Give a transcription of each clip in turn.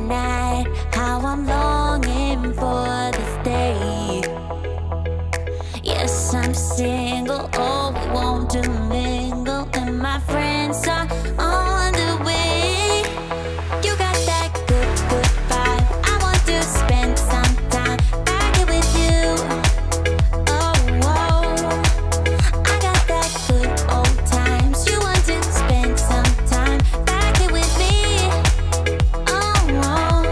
night, how I'm longing for this day. Yes, I'm single, oh, we won't do mingle, and my friends are on the way. You got that good, good vibe, I want to spend some time back here with you. Oh, whoa, I got that good old times, you want to spend some time back here with me. Oh, whoa,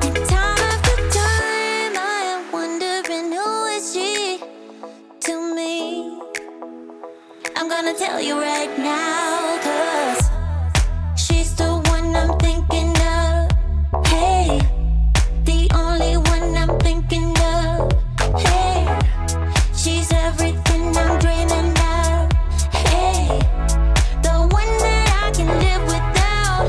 and time after time I am wondering who is she to me. I'm gonna tell you right now, 'cause she's the one I'm thinking of. Hey, the only one I'm thinking of. Hey, she's everything I'm dreaming of. Hey, the one that I can live without.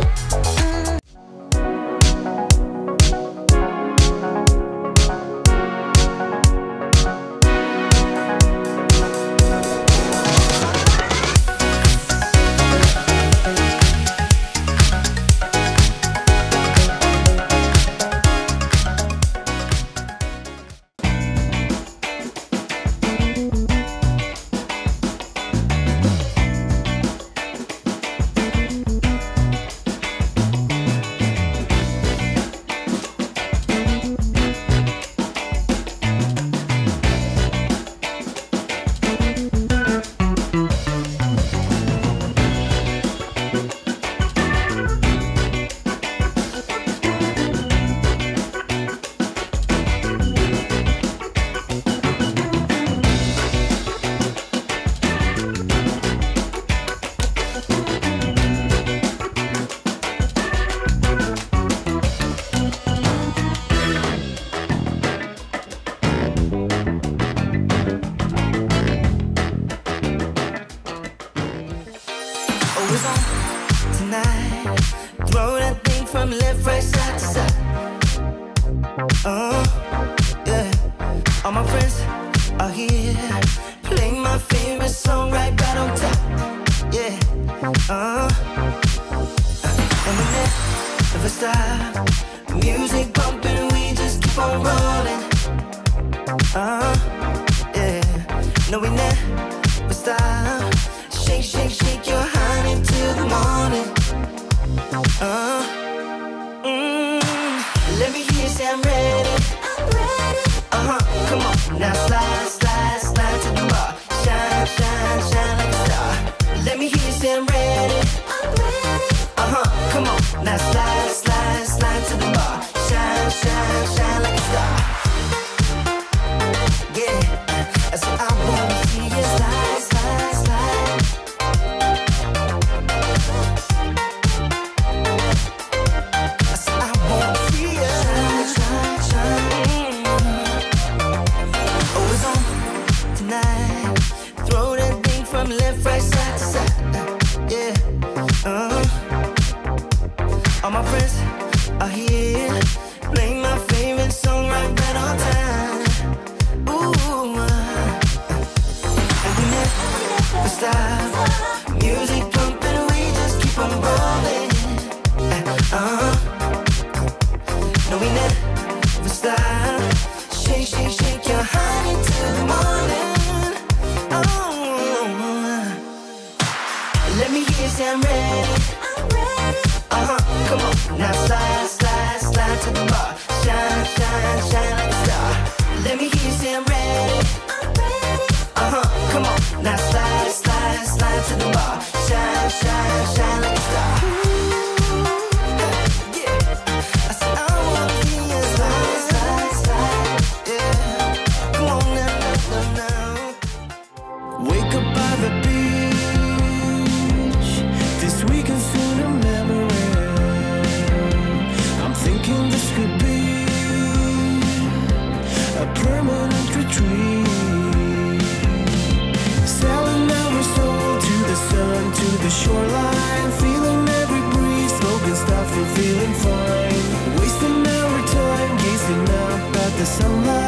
Always on tonight. Throw that thing from left, right, side to side. Yeah. All my friends are here. Play my favorite song right on top. Yeah. And we never stop. Music bumping, we just keep on rolling. Yeah. No, we never stop. Shake, shake, shake your honey till the morning. Let me hear you say I'm ready. I'm ready. Come on, now slide, slide, slide to the bar. Shine, shine, shine like a star. Let me hear you say I'm ready. I'm ready. Come on, now slide, slide, slide to the bar. Shine, shine, shine like a star. Yeah, I said I wanna see you slide, slide, slide. I said I wanna see you shine, shine, shine. Oh, it's on tonight. Throw that thing from left, right, side to side. Yeah. All my friends are here. Play my favorite song right on time. Ooh, and we never stop. Music pumping, we just keep on rolling. No, we never stop. Shake, shake, shake your honey till the morning. Let me hear you say I'm ready. I'm ready. Come on, now slide, slide, slide to the bar. Shine, shine, shine like a star. Let me hear you say I'm ready. I'm ready. Come on, now slide, slide, slide to the bar. Shine, shine, shine like a star. Yeah, I said I wanna hear you slide, slide, slide. Yeah, come on now, now, now. Wake up by the beach. This weekend's soon a memory. I'm thinking this could be a permanent retreat. Sailing our soul to the sun, to the shoreline. Feeling every breeze, smoking stuff and feeling fine. Wasting our time, gazing up at the sunlight.